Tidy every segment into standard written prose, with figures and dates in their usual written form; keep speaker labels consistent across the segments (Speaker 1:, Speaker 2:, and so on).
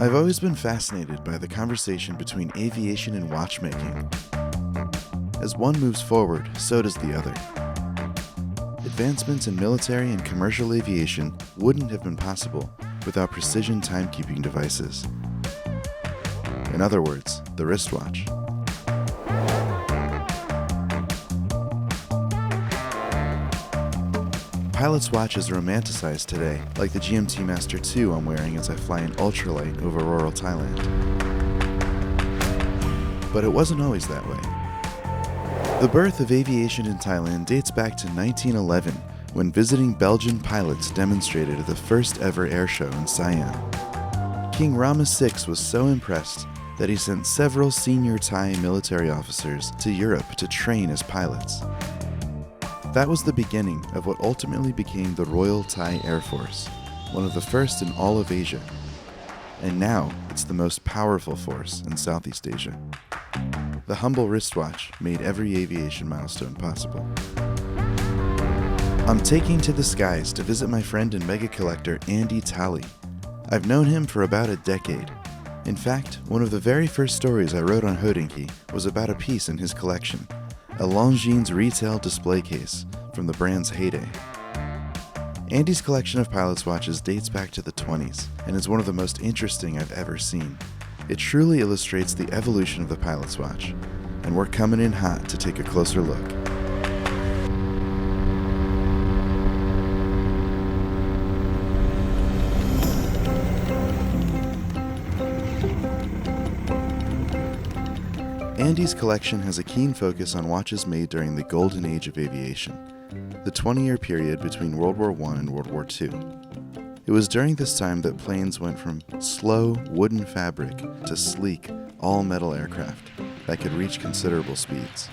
Speaker 1: I've always been fascinated by the conversation between aviation and watchmaking. As one moves forward, so does the other. Advancements in military and commercial aviation wouldn't have been possible without precision timekeeping devices. In other words, the wristwatch. Pilot's watch is romanticized today, like the GMT Master 2 I'm wearing as I fly an ultralight over rural Thailand. But it wasn't always that way. The birth of aviation in Thailand dates back to 1911, when visiting Belgian pilots demonstrated at the first ever air show in Siam. King Rama VI was so impressed that he sent several senior Thai military officers to Europe to train as pilots. That was the beginning of what ultimately became the Royal Thai Air Force, one of the first in all of Asia. And now it's the most powerful force in Southeast Asia. The humble wristwatch made every aviation milestone possible. I'm taking to the skies to visit my friend and mega collector Andy Talley. I've known him for about a decade. In fact, one of the very first stories I wrote on Hodinkee was about a piece in his collection, a Longines retail display case from the brand's heyday. Andy's collection of pilot's watches dates back to the 20s and is one of the most interesting I've ever seen. It truly illustrates the evolution of the pilot's watch, and we're coming in hot to take a closer look. Andy's collection has a keen focus on watches made during the golden age of aviation, the 20-year period between World War I and World War II. It was during this time that planes went from slow, wooden fabric to sleek, all-metal aircraft that could reach considerable speeds.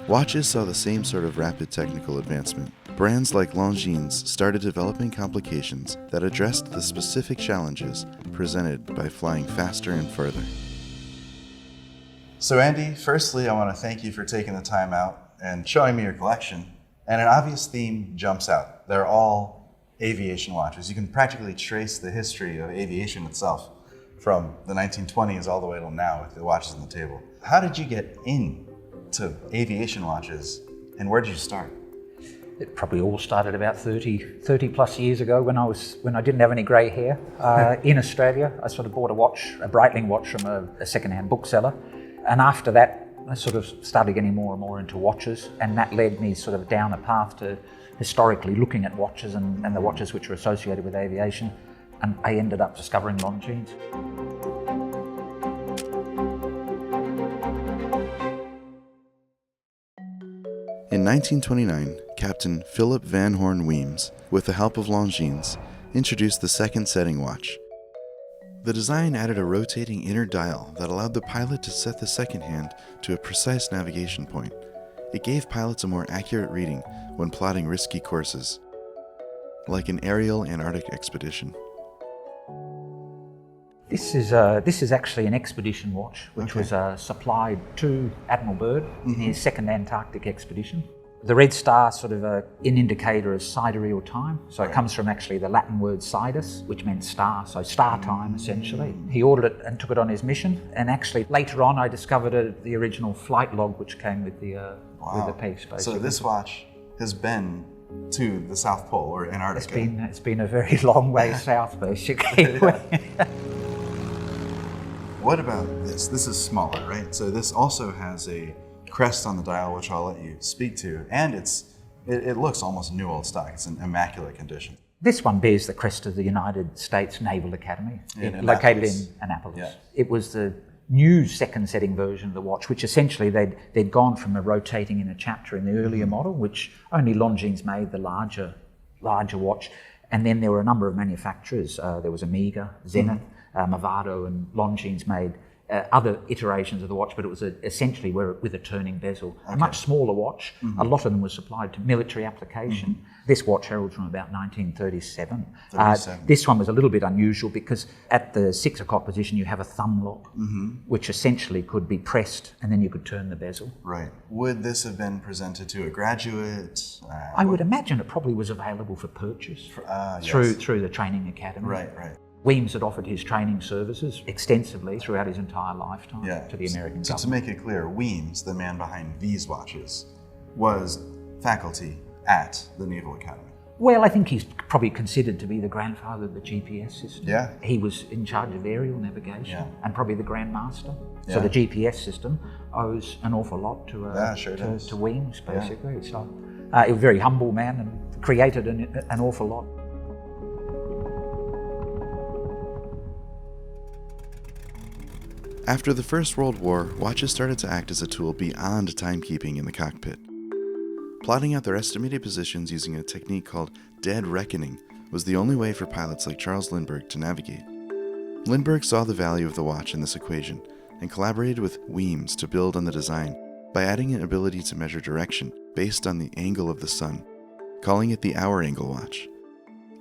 Speaker 1: Watches saw the same sort of rapid technical advancement. Brands like Longines started developing complications that addressed the specific challenges presented by flying faster and further. So Andy, firstly, I want to thank you for taking the time out and showing me your collection. And an obvious theme jumps out. They're all aviation watches. You can practically trace the history of aviation itself from the 1920s all the way till now with the watches on the table. How did you get into aviation watches and where did you start?
Speaker 2: It probably all started about 30 plus years ago when I didn't have any grey hair. In Australia, I sort of bought a Breitling watch from a second-hand bookseller. And after that, I sort of started getting more and more into watches, and that led me sort of down a path to historically looking at watches and the watches which were associated with aviation, and I ended up discovering Longines.
Speaker 1: In 1929, Captain Philip Van Horn Weems, with the help of Longines, introduced the second setting watch. The design added a rotating inner dial that allowed the pilot to set the second hand to a precise navigation point. It gave pilots a more accurate reading when plotting risky courses, like an aerial Antarctic expedition.
Speaker 2: This is actually an expedition watch, which was supplied to Admiral Byrd in his second Antarctic expedition. The red star sort of an indicator of sidereal time. So it comes from actually the Latin word sidus, which meant star, so star time essentially. He ordered it and took it on his mission. And actually later on I discovered the original flight log which came with the piece. Basically.
Speaker 1: So this watch has been to the South Pole or Antarctica?
Speaker 2: It's been a very long way south basically.
Speaker 1: What about this? This is smaller, right? So this also has a crest on the dial, which I'll let you speak to, and it looks almost new old stock. It's in immaculate condition.
Speaker 2: This one bears the crest of the United States Naval Academy, located in Annapolis. Yeah. It was the new second setting version of the watch, which essentially they'd gone from a rotating in a chapter in the earlier model, which only Longines made the larger watch, and then there were a number of manufacturers. There was Omega, Zenith, Movado, and Longines made other iterations of the watch, but it was essentially with a turning bezel. A much smaller watch. A lot of them were supplied to military application. This watch heralds from about 1937. This one was a little bit unusual because at the 6 o'clock position you have a thumb lock, which essentially could be pressed and then you could turn the bezel.
Speaker 1: Right. Would this have been presented to a graduate?
Speaker 2: I would imagine it probably was available for purchase through the training academy.
Speaker 1: Right.
Speaker 2: Weems had offered his training services extensively throughout his entire lifetime to the American government.
Speaker 1: So to make it clear, Weems, the man behind these watches, was faculty at the Naval Academy.
Speaker 2: Well, I think he's probably considered to be the grandfather of the GPS system.
Speaker 1: Yeah.
Speaker 2: He was in charge of aerial navigation and probably the Grand Master.
Speaker 1: Yeah.
Speaker 2: So the GPS system owes an awful lot to Weems, basically.
Speaker 1: Yeah.
Speaker 2: So he was a very humble man and created an awful lot.
Speaker 1: After the First World War, watches started to act as a tool beyond timekeeping in the cockpit. Plotting out their estimated positions using a technique called dead reckoning was the only way for pilots like Charles Lindbergh to navigate. Lindbergh saw the value of the watch in this equation and collaborated with Weems to build on the design by adding an ability to measure direction based on the angle of the sun, calling it the hour angle watch.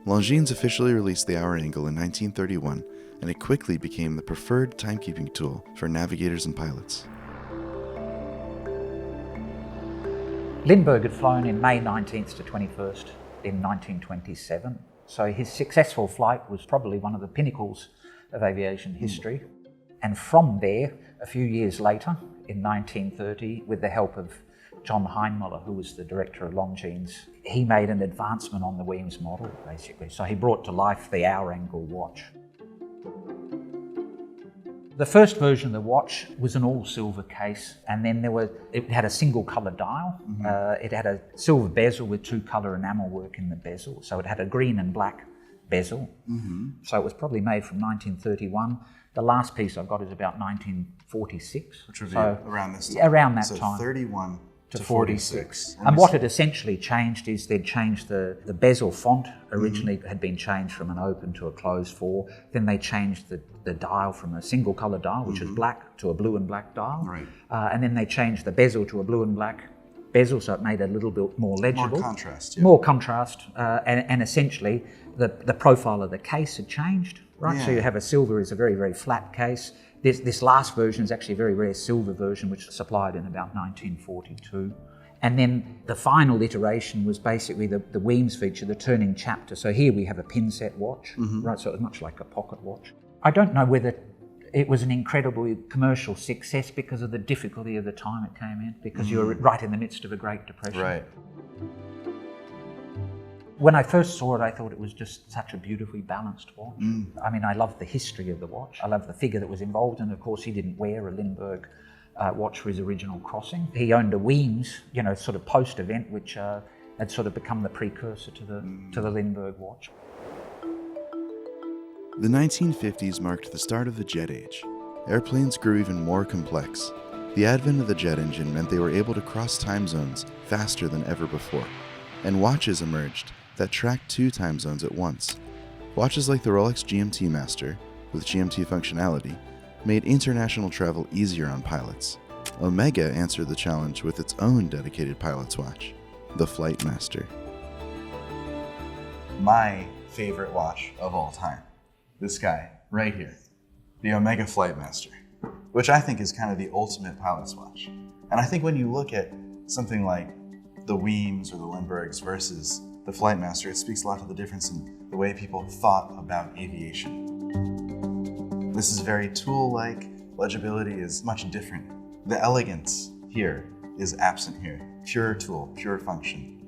Speaker 1: Longines officially released the hour angle in 1931, and it quickly became the preferred timekeeping tool for navigators and pilots.
Speaker 2: Lindbergh had flown in May 19th to 21st in 1927, so his successful flight was probably one of the pinnacles of aviation history. And from there, a few years later, in 1930, with the help of John Heinmuller, who was the director of Longines, he made an advancement on the Weems model, basically. So he brought to life the hour angle watch. The first version of the watch was an all-silver case, and then it had a single colour dial. It had a silver bezel with two colour enamel work in the bezel, so it had a green and black bezel. So it was probably made from 1931. The last piece I've got is about 1946.
Speaker 1: Which would be around this time.
Speaker 2: Around that
Speaker 1: so
Speaker 2: time.
Speaker 1: 31 to 46.
Speaker 2: And what had essentially changed is they'd changed the bezel font. Originally had been changed from an open to a closed 4. Then they changed the dial from a single colour dial, which was black, to a blue and black dial.
Speaker 1: Right.
Speaker 2: And then they changed the bezel to a blue and black bezel, so it made it a little bit more legible.
Speaker 1: More contrast, yeah.
Speaker 2: More contrast. And essentially, the profile of the case had changed, right?
Speaker 1: Yeah.
Speaker 2: So you have a silver is a very, very flat case. This last version is actually a very rare silver version, which was supplied in about 1942. And then the final iteration was basically the Weems feature, the turning chapter. So here we have a pin set watch, right? So it was much like a pocket watch. I don't know whether it was an incredible commercial success because of the difficulty of the time it came in, because you were right in the midst of a Great Depression.
Speaker 1: Right.
Speaker 2: When I first saw it, I thought it was just such a beautifully balanced watch. I mean, I loved the history of the watch. I loved the figure that was involved, and of course he didn't wear a Lindbergh watch for his original crossing. He owned a Weems, sort of post-event, which had sort of become the precursor to the Lindbergh watch.
Speaker 1: The 1950s marked the start of the jet age. Airplanes grew even more complex. The advent of the jet engine meant they were able to cross time zones faster than ever before, and watches emerged that tracked 2 time zones at once. Watches like the Rolex GMT Master, with GMT functionality, made international travel easier on pilots. Omega answered the challenge with its own dedicated pilot's watch, the Flight Master. My favorite watch of all time, this guy right here, the Omega Flight Master, which I think is kind of the ultimate pilot's watch. And I think when you look at something like the Weems or the Lindberghs versus the Flight Master, it speaks a lot to the difference in the way people thought about aviation. This is very tool-like. Legibility is much different. The elegance here is absent here. Pure tool, pure function.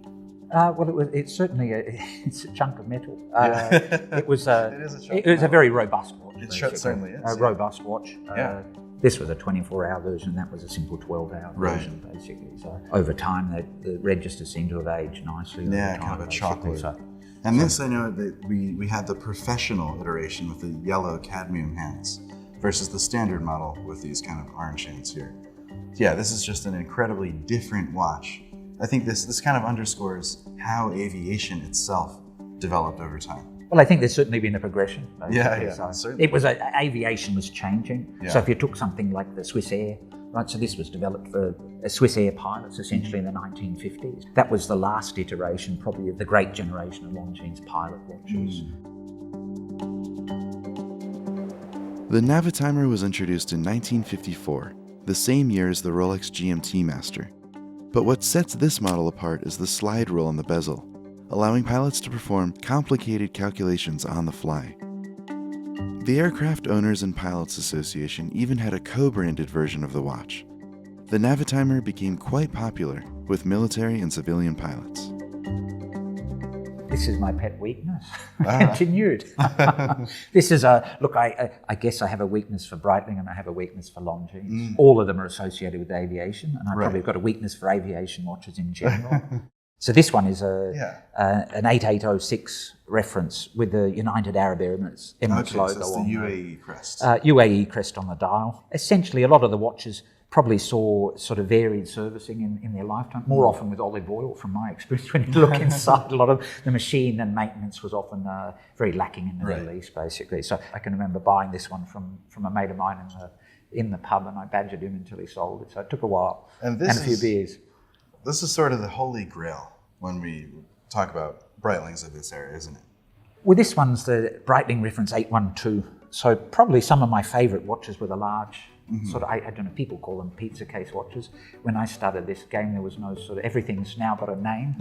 Speaker 2: It's certainly it's a chunk of metal. It was
Speaker 1: It is a chunk
Speaker 2: it was a very robust watch.
Speaker 1: It certainly is.
Speaker 2: A robust watch. This was a 24-hour version. That was a simple 12-hour version, basically. So over time, the registers seem to have aged nicely.
Speaker 1: Yeah, kind of a chocolate. And this, I know that we had the professional iteration with the yellow cadmium hands versus the standard model with these kind of orange hands here. Yeah, this is just an incredibly different watch. I think this kind of underscores how aviation itself developed over time.
Speaker 2: Well, I think there's certainly been a progression.
Speaker 1: Certainly.
Speaker 2: It was aviation was changing.
Speaker 1: Yeah.
Speaker 2: So if you took something like the Swiss Air, right? So this was developed for Swiss Air pilots essentially in the 1950s. That was the last iteration, probably of the great generation of Longines pilot watches.
Speaker 1: The Navitimer was introduced in 1954, the same year as the Rolex GMT Master. But what sets this model apart is the slide rule on the bezel, allowing pilots to perform complicated calculations on the fly. The Aircraft Owners and Pilots Association even had a co-branded version of the watch. The Navitimer became quite popular with military and civilian pilots.
Speaker 2: This is my pet weakness. Continued. This is look, I guess I have a weakness for Breitling and I have a weakness for Longines. All of them are associated with aviation, and I probably have got a weakness for aviation watches in general. So this one is an 8806 reference with the United Arab Emirates logo.
Speaker 1: So it's the UAE crest.
Speaker 2: UAE crest on the dial. Essentially, a lot of the watches probably saw sort of varied servicing in their lifetime, more often with olive oil from my experience. When you look inside, a lot of the machine and maintenance was often very lacking in the Middle East, basically. So I can remember buying this one from a mate of mine in the pub, and I badgered him until he sold it. So it took a while and a few beers.
Speaker 1: This is sort of the holy grail when we talk about Breitlings of this era, isn't it?
Speaker 2: Well, this one's the Breitling reference 812. So probably some of my favourite watches were the large, sort of, I don't know, people call them pizza case watches. When I started this game, there was no sort of, everything's now got a name.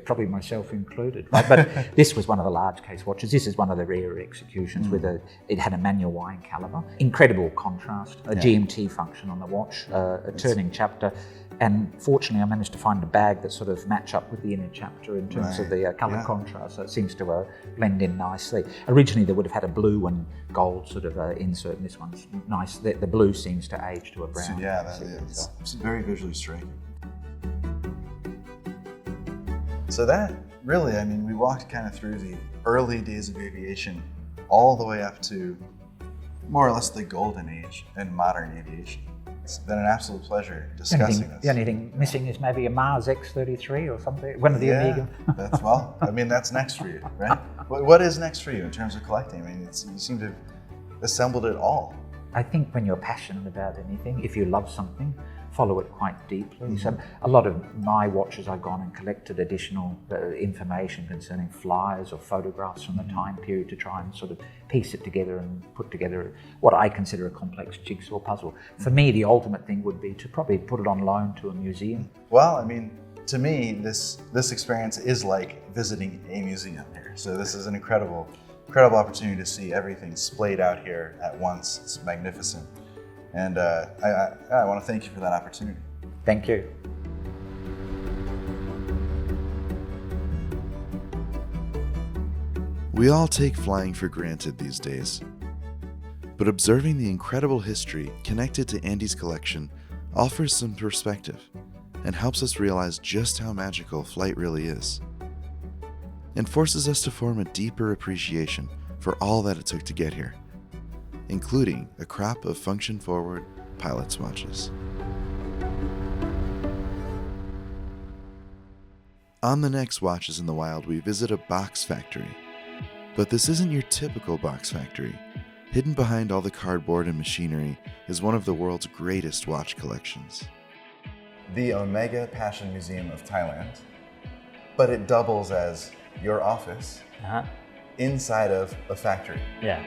Speaker 2: Probably myself included. Right? But this was one of the large case watches. This is one of the rarer executions with it had a manual wiring caliber. Incredible contrast, a GMT function on the watch, a turning chapter. And fortunately, I managed to find a bag that sort of match up with the inner chapter in terms of the colour contrast. So it seems to blend in nicely. Originally, they would have had a blue and gold sort of insert, and this one's nice. The blue seems to age to a brown.
Speaker 1: So, yeah, that is. It's very visually striking. So that really, I mean, we walked kind of through the early days of aviation all the way up to more or less the golden age in modern aviation. It's been an absolute pleasure discussing this.
Speaker 2: The only thing missing is maybe a Mars X-33 or something, one of the Amiga.
Speaker 1: That's next for you, right? What is next for you in terms of collecting? I mean, you seem to have assembled it all.
Speaker 2: I think when you're passionate about anything, if you love something, follow it quite deeply. So a lot of my watches, I've gone and collected additional information concerning flyers or photographs from the time period to try and sort of piece it together and put together what I consider a complex jigsaw puzzle. For me, the ultimate thing would be to probably put it on loan to a museum.
Speaker 1: Well, I mean, to me, this experience is like visiting a museum here. So this is an incredible opportunity to see everything splayed out here at once. It's magnificent. And I want to thank you for that opportunity.
Speaker 2: Thank you.
Speaker 1: We all take flying for granted these days. But observing the incredible history connected to Andy's collection offers some perspective and helps us realize just how magical flight really is, and forces us to form a deeper appreciation for all that it took to get here, including a crop of function-forward pilot's watches. On the next Watches in the Wild, we visit a box factory. But this isn't your typical box factory. Hidden behind all the cardboard and machinery is one of the world's greatest watch collections. The Omega Passion Museum of Thailand, but it doubles as your office inside of a factory.
Speaker 2: Yeah.